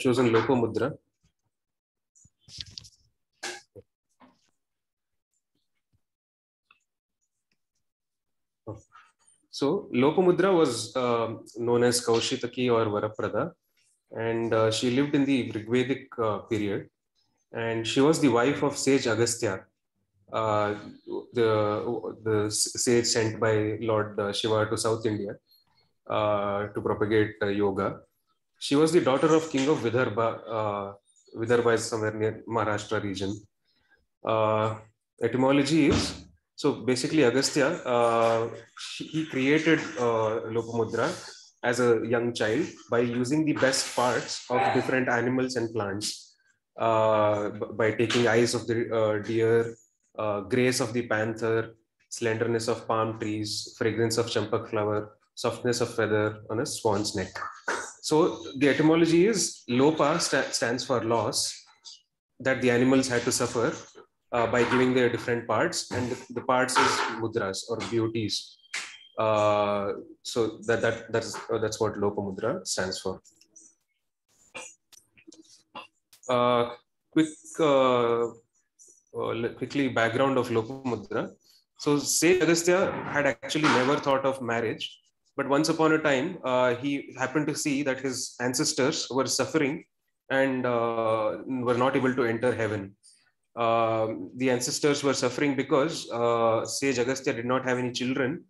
chosen Lopamudra. So Lopamudra was known as Kaushitaki or Varaprada, and she lived in the Rigvedic period, and she was the wife of sage Agastya, uh, the sage sent by Lord Shiva to South India to propagate yoga. She was the daughter of king of Vidarbha. Vidarbha is somewhere near Maharashtra region. Etymology is, so basically Agastya, he created Lopamudra as a young child by using the best parts of different animals and plants, by taking eyes of the deer, grace of the panther, slenderness of palm trees, fragrance of champak flower, softness of feather on a swan's neck. So the etymology is Lopa stands for loss that the animals had to suffer by giving their different parts, and the parts is mudras or beauties. So that's what Lopamudra stands for. Quick, quickly background of Lopamudra. So Sage Agastya had actually never thought of marriage, but once upon a time, he happened to see that his ancestors were suffering and were not able to enter heaven. The ancestors were suffering because Sage Agastya did not have any children,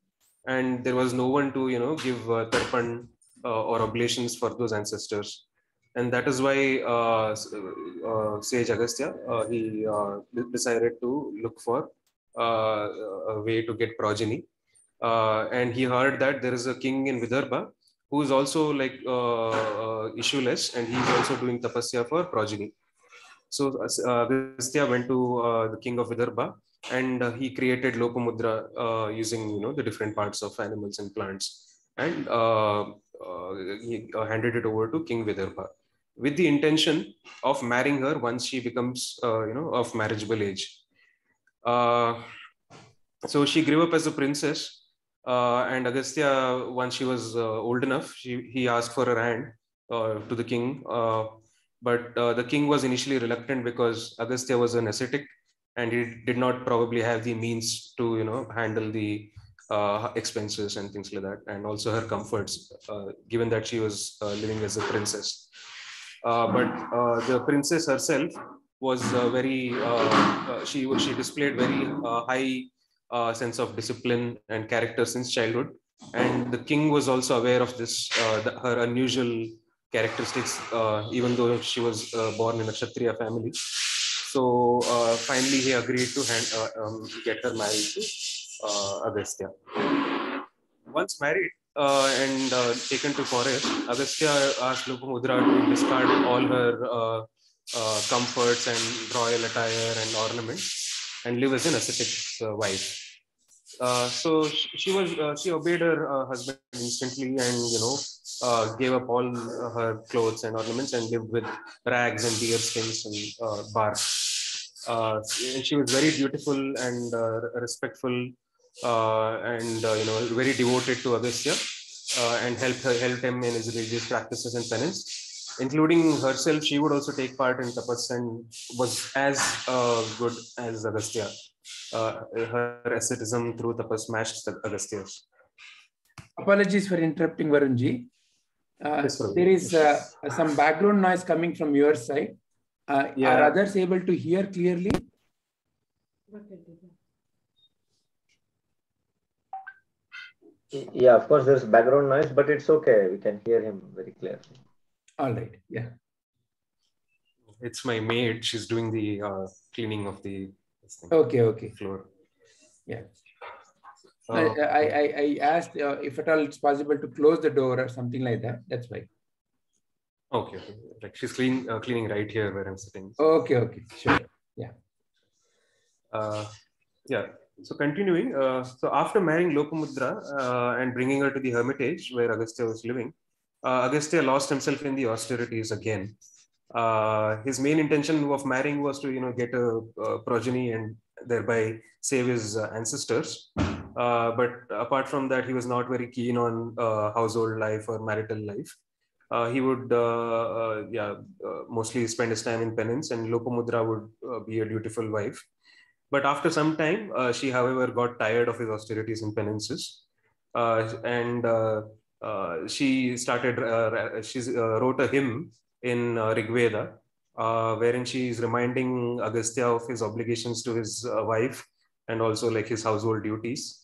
and there was no one to give tarpan or oblations for those ancestors, and that is why Sage Agastya he decided to look for a way to get progeny, and he heard that there is a king in Vidarbha who is also like issueless, and he is also doing tapasya for progeny. So Agastya went to the king of Vidarbha, and he created Lopamudra using the different parts of animals and plants, and he handed it over to King Vidarbha with the intention of marrying her once she becomes of marriageable age. So she grew up as a princess, and Agastya, once she was old enough, he asked for her hand to the king. But the king was initially reluctant because Agastya was an ascetic, and he did not probably have the means to handle the expenses and things like that, and also her comforts, given that she was living as a princess. But the princess herself was she displayed very high sense of discipline and character since childhood, and the king was also aware of this her unusual characteristics, even though she was born in a Kshatriya family. So finally, he agreed to get her married to Agastya. Once married and taken to forest, Agastya asked Lopamudra to discard all her comforts and royal attire and ornaments and live as an ascetic wife. So she obeyed her husband instantly, and gave up all her clothes and ornaments and lived with rags and deer skins and bark. And she was very beautiful and respectful, and very devoted to Agastya, and helped him in his religious practices and penance, including herself. She would also take part in tapas and was as good as Agastya. Her asceticism through tapas matched Agastya's. Apologies for interrupting, Varunji. There is some background noise coming from your side. Are others able to hear clearly? Yeah, of course, there's background noise, but it's okay. We can hear him very clearly. All right. Yeah. It's my maid. She's doing the cleaning of the floor. Yeah. I asked if at all it's possible to close the door or something like that. That's why. Okay. Like she's cleaning right here where I'm sitting. Okay. Sure. Yeah. Yeah. So continuing, so after marrying Lopamudra and bringing her to the hermitage where Agastya was living, Agastya lost himself in the austerities again. His main intention of marrying was to get a progeny and thereby save his ancestors. But apart from that, he was not very keen on household life or marital life. he would mostly spend his time in penance, and Lopamudra would be a dutiful wife. But after some time, she, however, got tired of his austerities and penances, and she started. She wrote a hymn in Rigveda, wherein she is reminding Agastya of his obligations to his wife and also like his household duties.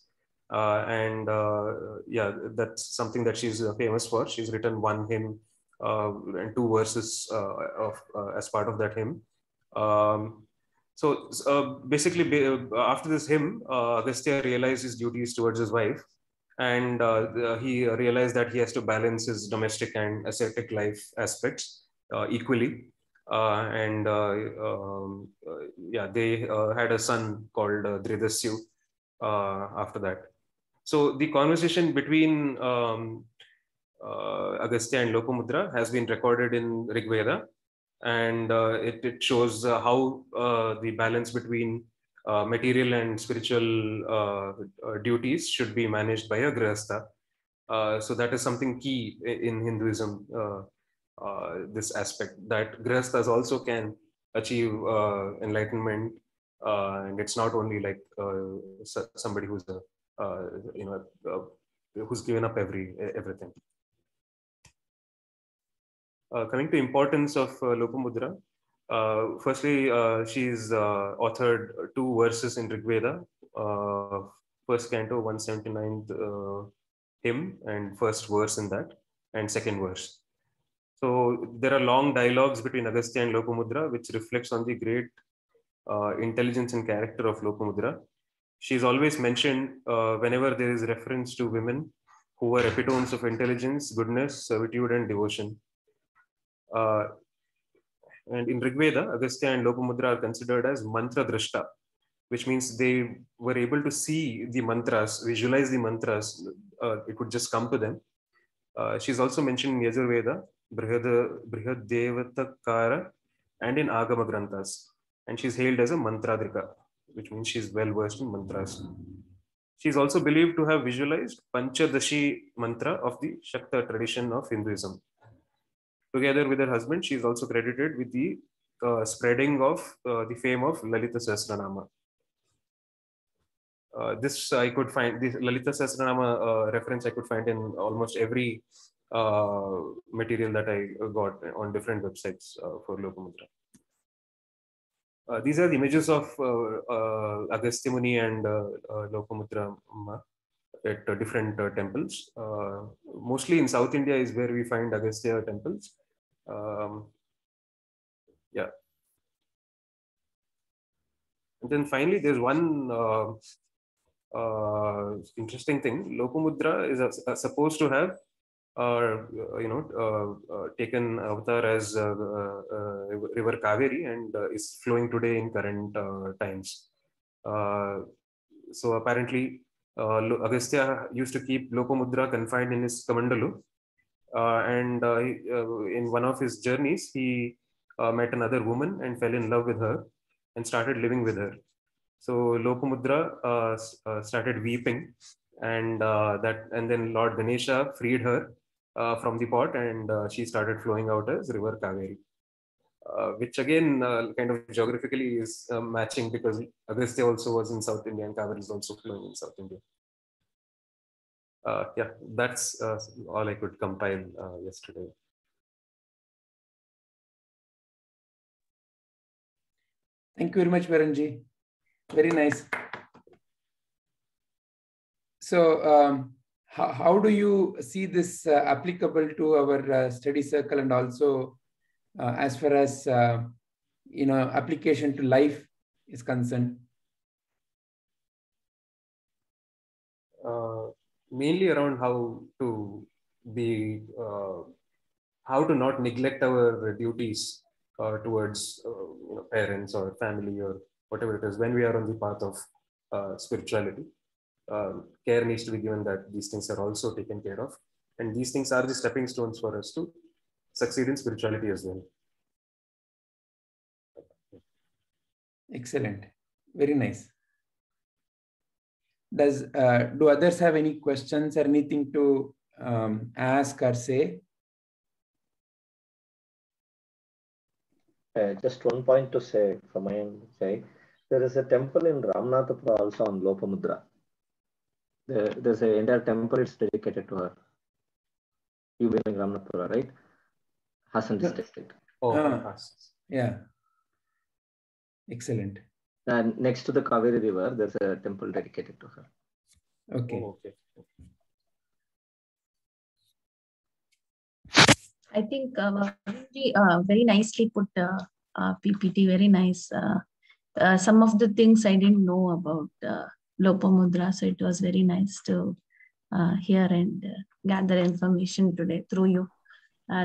Yeah, that's something that she's famous for. She's written one hymn and two verses as part of that hymn. Basically, after this hymn, Agastya realized his duties towards his wife, and he realized that he has to balance his domestic and ascetic life aspects equally. Yeah, they had a son called Dridasyu after that. So the conversation between Agastya and Lopamudra has been recorded in Rigveda, and it shows how the balance between material and spiritual duties should be managed by a grihastha. So that is something key in Hinduism, this aspect that grihasthas also can achieve enlightenment, and it's not only like somebody who's a who's given up everything. Coming to importance of Lopamudra, firstly, she's authored two verses in Rigveda, first canto, 179th hymn, and first verse in that, and second verse. So there are long dialogues between Agastya and Lopamudra, which reflects on the great intelligence and character of Lopamudra. She's always mentioned whenever there is reference to women who were epitomes of intelligence, goodness, servitude, and devotion. And in Rigveda, Agastya and Lopamudra are considered as mantra drashta, which means they were able to see the mantras, visualize the mantras. It would just come to them. She's also mentioned in Yajurveda, Brihad Devatakara, and in Agama Granthas. And she's hailed as a mantradrika, which means she's well versed in mantras. She's also believed to have visualized Panchadashi mantra of the Shakta tradition of Hinduism. Together with her husband, she is also credited with the spreading of the fame of Lalita Sahasranama. This I could find, the Lalita Sahasranama reference I could find in almost every material that I got on different websites for Lopamudra. These are the images of Agastya Muni and Lopamudra at different temples. Mostly in South India is where we find Agastya temples. Yeah. And then finally, there's one interesting thing. Lopamudra is supposed to have taken avatar as river Kaveri and is flowing today in current times. So apparently, Agastya used to keep Lopamudra confined in his Kamandalu, and in one of his journeys, he met another woman and fell in love with her and started living with her. So Lopamudra started weeping, and then Lord Ganesha freed her from the pot, and she started flowing out as river Kaveri, which again kind of geographically is matching because Agastya also was in South India and Kaveri is also flowing in South India. Yeah, that's all I could compile yesterday. Thank you very much, Varunji. Very nice. So how do you see this applicable to our study circle, and also as far as application to life is concerned? Mainly around how to not neglect our duties towards parents or family or whatever it is when we are on the path of spirituality. Care needs to be given that these things are also taken care of, and these things are the stepping stones for us to succeed in spirituality as well. Excellent. Very nice. Do others have any questions or anything to ask or say? Just one point to say from my end, say, there is a temple in Ramnathapura also on Lopamudra. There's an entire temple, it's dedicated to her. You've been in Ramnathapura, right? Hassan district. Yeah. Excellent. And next to the Kaveri River, there's a temple dedicated to her. Okay. I think very nicely put PPT, very nice. Some of the things I didn't know about Lopamudra, so it was very nice to hear and gather information today through you.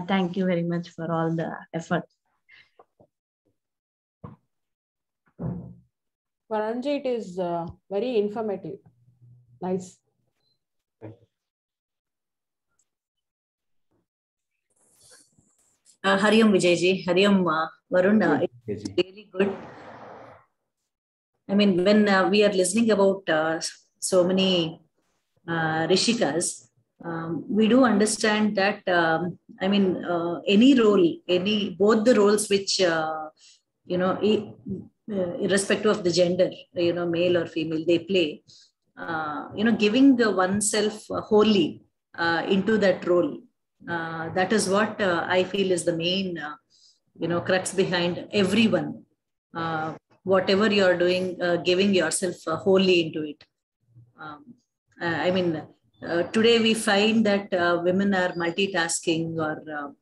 Thank you very much for all the effort. Varanji, it is very informative. Nice. Hari Om Vijayji, Hari Om Varun, it's really good. I mean, when we are listening about so many Rishikas, we do understand that, I mean, any role, both the roles which, irrespective of the gender, male or female, they play, giving oneself wholly into that role. That is what I feel is the main, crux behind everyone. Whatever you are doing, giving yourself wholly into it. Today we find that women are multitasking or,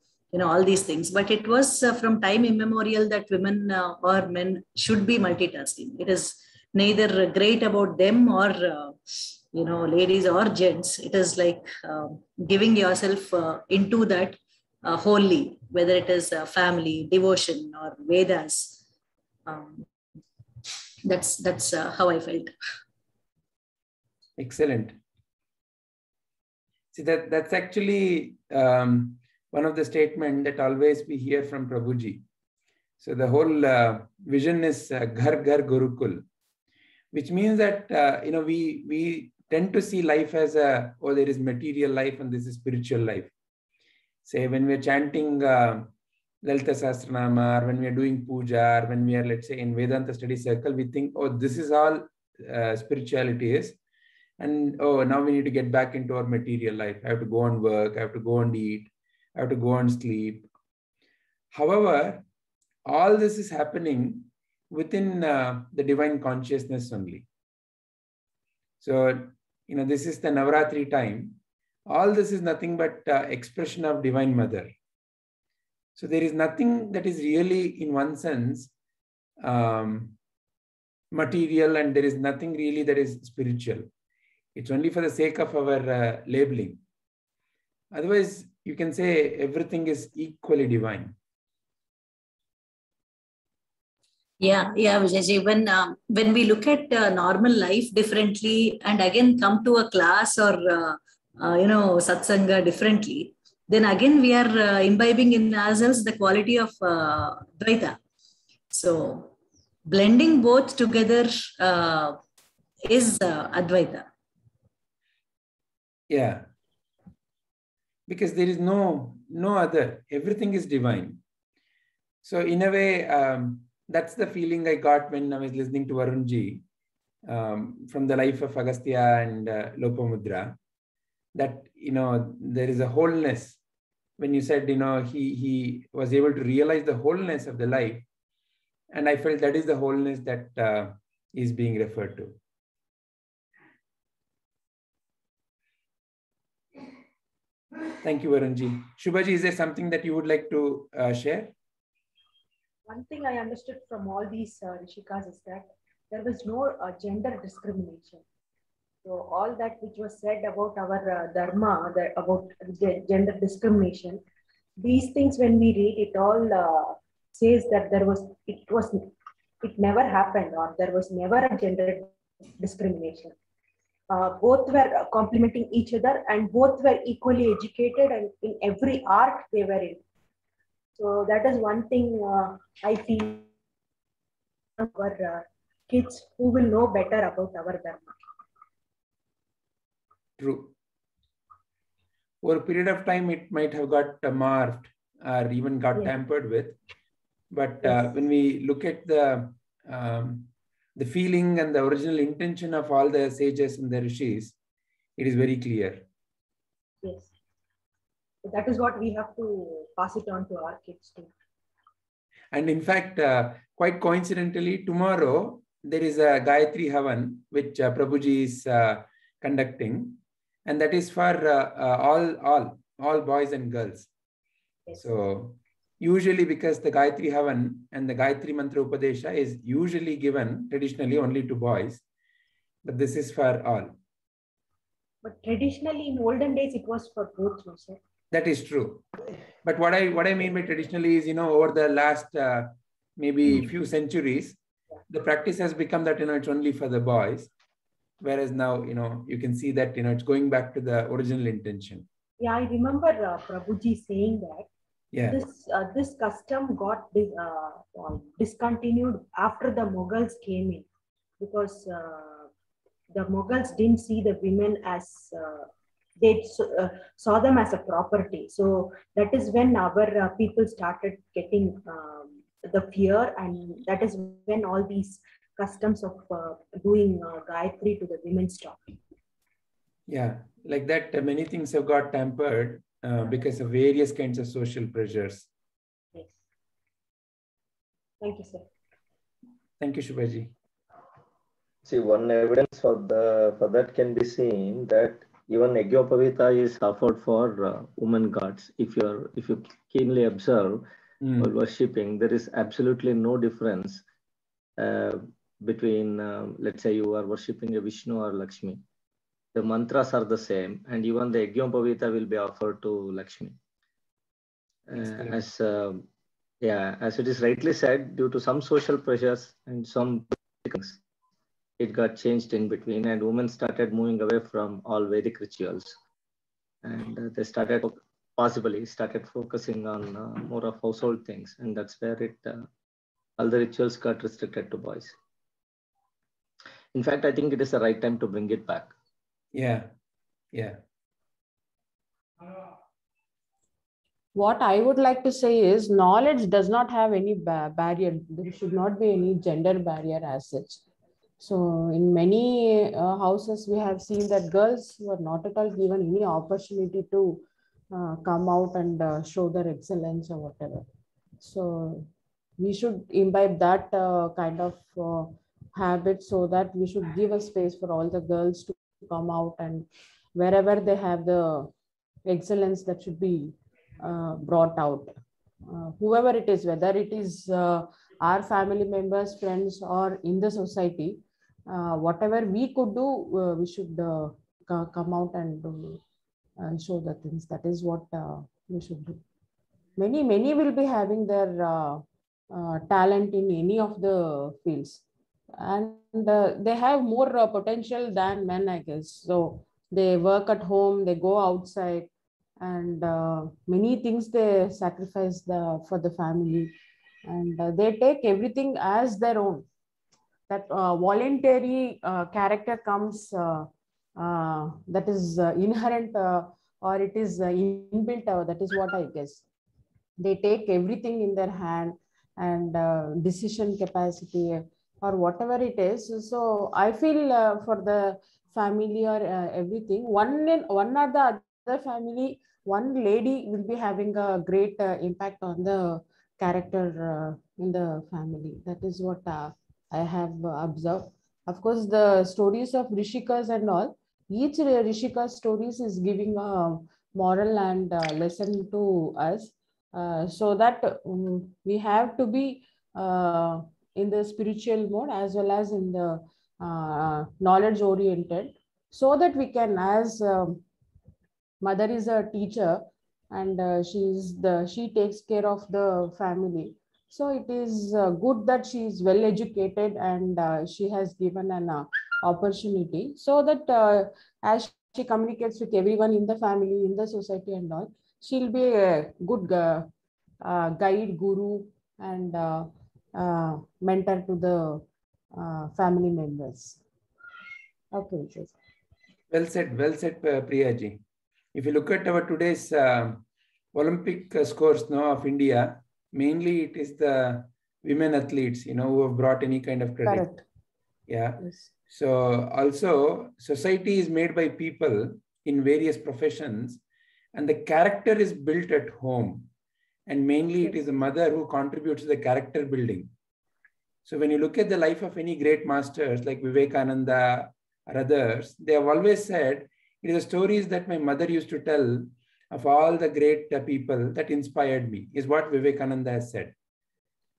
all these things, but it was from time immemorial that women or men should be multitasking. It is neither great about them or, ladies or gents. It is like giving yourself into that wholly, whether it is family, devotion or Vedas. That's how I felt. Excellent. See, that's actually one of the statements that always we hear from Prabhuji. So the whole vision is Ghar Ghar Gurukul, which means that we tend to see life as there is material life and this is spiritual life. Say when we're chanting Lalita Sahasranama, or when we are doing puja, or when we are, let's say, in Vedanta study circle, we think, this is all spirituality is. And now we need to get back into our material life. I have to go and work, I have to go and eat, I have to go and sleep. However, all this is happening within the divine consciousness only. So, this is the Navaratri time. All this is nothing but expression of Divine Mother. So there is nothing that is really, in one sense, material, and there is nothing really that is spiritual. It's only for the sake of our labeling. Otherwise, you can say everything is equally divine. Yeah, Vijayji. When we look at normal life differently, and again come to a class or satsanga differently, then again we are imbibing in ourselves the quality of Dvaita. So blending both together is Advaita. Yeah, because there is no other. Everything is divine. So in a way, that's the feeling I got when I was listening to Varunji from the life of Agastya and Lopamudra, that, there is a wholeness. When you said, he was able to realize the wholeness of the life. And I felt that is the wholeness that is being referred to. Thank you, Varunji. Shubhaji, is there something that you would like to share? One thing I understood from all these Rishikas is that there was no gender discrimination. So all that which was said about our dharma, about gender discrimination, these things when we read it all says that it never happened, or there was never a gender discrimination. Both were complementing each other, and both were equally educated, and in every art they were in. So that is one thing I feel our kids who will know better about our dharma. True. Over a period of time, it might have got morphed or even got tampered with. But Yes. when we look at the feeling and the original intention of all the sages and the rishis, it is very clear. Yes. So that is what we have to pass it on to our kids too. And in fact, quite coincidentally, tomorrow there is a Gayatri Havan, which Prabhuji is conducting, and that is for all boys and girls. Yes. So usually, because the Gayatri Havan and the Gayatri Mantra Upadesha is usually given traditionally only to boys, but this is for all. But traditionally, in olden days, it was for both, no, sir. That is true. But what I mean by traditionally is, over the last maybe few centuries, the practice has become that, it's only for the boys. Whereas now, you can see that, it's going back to the original intention. Yeah, I remember Prabhuji saying that Yeah. this custom got discontinued after the Mughals came in, because the Mughals didn't see the women as they saw them as a property. So that is when our people started getting the fear, and that is when all these customs of doing Gayatri to the women stopped. Yeah, like that, many things have got tempered because of various kinds of social pressures. Yes. Thank you, sir. Thank you, Shubhaji. See, one evidence for that can be seen that even Yajñopavita is offered for women gods. If you keenly observe while worshipping, there is absolutely no difference between, let's say, you are worshipping a Vishnu or Lakshmi. The mantras are the same, and even the Yajñopavita will be offered to Lakshmi. As it is rightly said, due to some social pressures and some things, it got changed in between, and women started moving away from all Vedic rituals, and they started focusing on more of household things, and that's where all the rituals got restricted to boys. In fact, I think it is the right time to bring it back. Yeah. What I would like to say is knowledge does not have any barrier. There should not be any gender barrier as such. So in many houses, we have seen that girls were not at all given any opportunity to come out and show their excellence or whatever. So we should imbibe that kind of habit, so that we should give a space for all the girls to come out, and wherever they have the excellence, that should be brought out. Whoever it is, whether it is our family members, friends, or in the society, whatever we could do, we should come out and show the things. That is what we should do. Many will be having their talent in any of the fields, and they have more potential than men, I guess. So they work at home, they go outside, and many things they sacrifice for the family, and they take everything as their own. That voluntary character comes, that is inherent, or it is inbuilt. That is what I guess. They take everything in their hand, and decision capacity or whatever it is. So I feel for the family or everything, one or the other family, one lady will be having a great impact on the character in the family. That is what I have observed. Of course, the stories of Rishikas and all, each Rishika's stories is giving a moral and lesson to us, so that we have to be in the spiritual mode as well as in the knowledge oriented, so that we can, as mother is a teacher, and she takes care of the family. So it is good that she is well educated, and she has given an opportunity, so that as she communicates with everyone in the family, in the society and all, she'll be a good guide, guru, and mentor to the family members. Okay. Well said, Priyaji. If you look at our today's Olympic scores now of India, mainly it is the women athletes, who have brought any kind of credit. Correct. Yeah. Yes. So also society is made by people in various professions, and the character is built at home. And mainly it is the mother who contributes to the character building. So when you look at the life of any great masters like Vivekananda or others, they have always said, it is the stories that my mother used to tell of all the great people that inspired me, is what Vivekananda has said.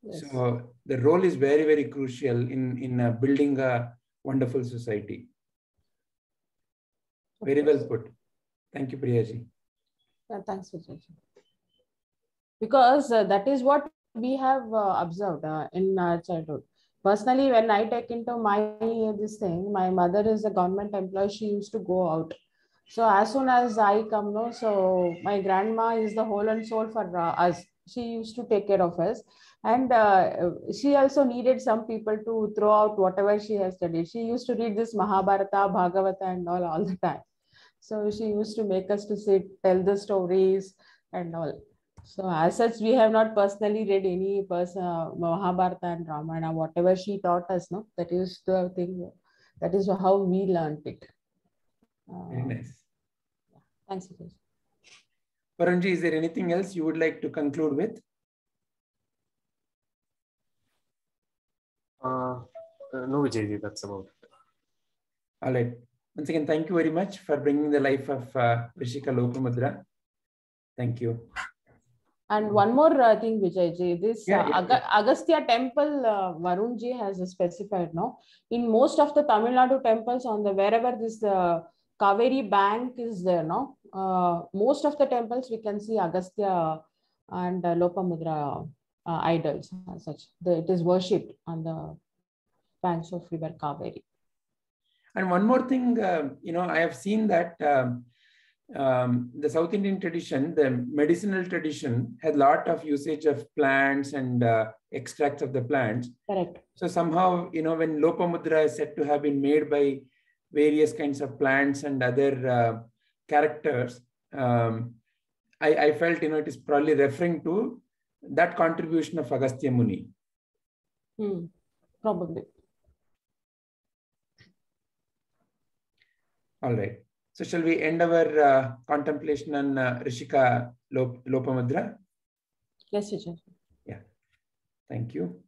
Yes. So the role is very, very crucial in building a wonderful society. Very well put. Thank you, Priyaji. Thanks, Vijay. Because that is what we have observed in childhood. Personally, when I take into this thing, my mother is a government employee. She used to go out. So as soon as I come, so my grandma is the whole and soul for us. She used to take care of us. And she also needed some people to throw out whatever she has studied. She used to read this Mahabharata, Bhagavata and all the time. So she used to make us to sit, tell the stories and all. So as such, we have not personally read any Mahabharata and Ramayana, whatever she taught us, no? That is the thing, that is how we learned it. Very nice. Thanks, Vijay. Paramji, is there anything else you would like to conclude with? No, Vijay, that's about it. All right. Once again, thank you very much for bringing the life of Rishika Lopamudra. Thank you. And one more thing, Vijay, this Agastya temple, Varunji has specified, no? In most of the Tamil Nadu temples, wherever this Kaveri bank is there, no? Most of the temples we can see Agastya and Lopamudra idols as such. It is worshipped on the banks of river Kaveri. And one more thing, I have seen that the South Indian tradition, the medicinal tradition, has a lot of usage of plants and extracts of the plants. Correct. So somehow, when Lopamudra is said to have been made by various kinds of plants and other characters, I felt, it is probably referring to that contribution of Agastya Muni. Probably. All right. So shall we end our contemplation on Rishika Lopamudra? Yes, Vijay. Yeah. Thank you.